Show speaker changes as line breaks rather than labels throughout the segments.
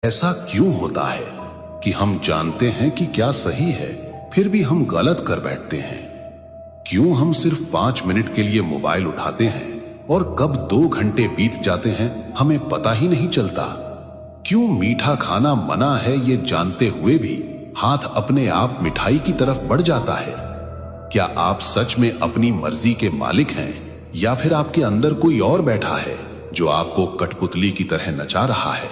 ऐसा क्यों होता है कि हम जानते हैं कि क्या सही है, फिर भी हम गलत कर बैठते हैं? क्यों हम सिर्फ 5 मिनट के लिए मोबाइल उठाते हैं और कब 2 घंटे बीत जाते हैं हमें पता ही नहीं चलता? क्यों मीठा खाना मना है ये जानते हुए भी हाथ अपने आप मिठाई की तरफ बढ़ जाता है? क्या आप सच में अपनी मर्जी के मालिक हैं या फिर आपके अंदर कोई और बैठा है जो आपको कठपुतली की तरह नचा रहा है?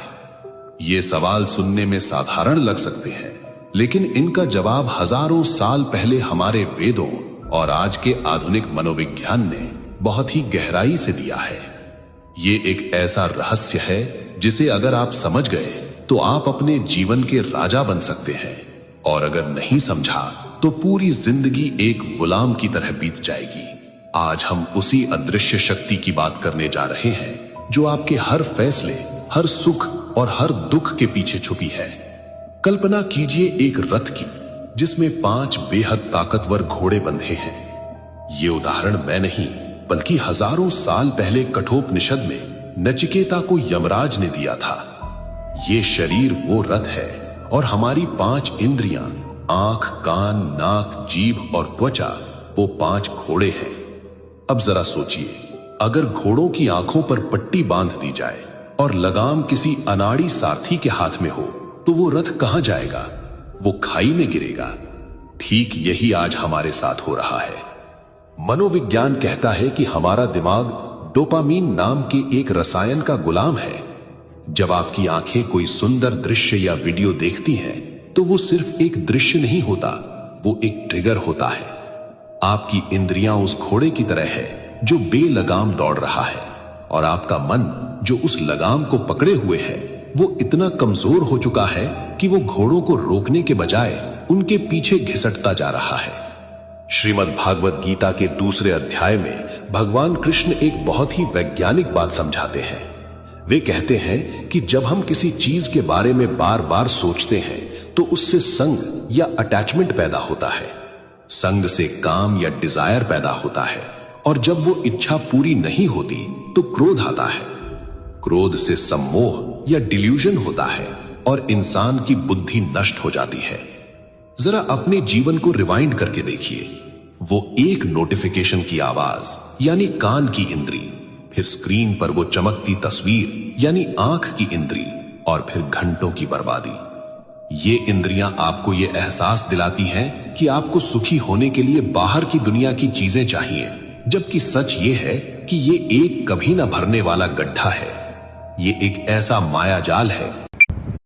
ये सवाल सुनने में साधारण लग सकते हैं, लेकिन इनका जवाब हजारों साल पहले हमारे वेदों और आज के आधुनिक मनोविज्ञान ने बहुत ही गहराई से दिया है। ये एक ऐसा रहस्य है जिसे अगर आप समझ गए तो आप अपने जीवन के राजा बन सकते हैं, और अगर नहीं समझा तो पूरी जिंदगी एक गुलाम की तरह बीत जाएगी। आज हम उसी अदृश्य शक्ति की बात करने जा रहे हैं जो आपके हर फैसले, हर सुख और हर दुख के पीछे छुपी है। कल्पना कीजिए एक रथ की जिसमें 5 बेहद ताकतवर घोड़े बंधे हैं। ये उदाहरण मैं नहीं बल्कि हजारों साल पहले कठोपनिषद में नचिकेता को यमराज ने दिया था। ये शरीर वो रथ है और हमारी 5 इंद्रियां, आंख, कान, नाक, जीभ और त्वचा वो 5 घोड़े हैं। अब जरा सोचिए, अगर घोड़ों की आंखों पर पट्टी बांध दी जाए और लगाम किसी अनाड़ी सारथी के हाथ में हो तो वो रथ कहां जाएगा? वो खाई में गिरेगा। ठीक यही आज हमारे साथ हो रहा है। मनोविज्ञान कहता है कि हमारा दिमाग डोपामीन नाम के एक रसायन का गुलाम है। जब आपकी आंखें कोई सुंदर दृश्य या वीडियो देखती हैं तो वो सिर्फ एक दृश्य नहीं होता, वो एक ट्रिगर होता है। आपकी इंद्रियां उस घोड़े की तरह है जो बेलगाम दौड़ रहा है, और आपका मन जो उस लगाम को पकड़े हुए है वो इतना कमजोर हो चुका है कि वो घोड़ों को रोकने के बजाय उनके पीछे घिसटता जा रहा है। श्रीमद् भागवत गीता के दूसरे अध्याय में भगवान कृष्ण एक बहुत ही वैज्ञानिक बात समझाते हैं। वे कहते हैं कि जब हम किसी चीज के बारे में बार बार सोचते हैं तो उससे संग या अटैचमेंट पैदा होता है। संग से काम या डिजायर पैदा होता है, और जब वो इच्छा पूरी नहीं होती तो क्रोध आता है। क्रोध से सम्मोह या डिल्यूजन होता है और इंसान की बुद्धि नष्ट हो जाती है। जरा अपने जीवन को रिवाइंड करके देखिए। वो एक नोटिफिकेशन की आवाज यानी कान की इंद्री, फिर स्क्रीन पर वो चमकती तस्वीर यानी आंख की इंद्री, और फिर घंटों की बर्बादी। ये इंद्रियां आपको ये एहसास दिलाती हैं कि आपको सुखी होने के लिए बाहर की दुनिया की चीजें चाहिए, जबकि सच ये है कि ये एक कभी ना भरने वाला गड्ढा है। ये एक ऐसा मायाजाल है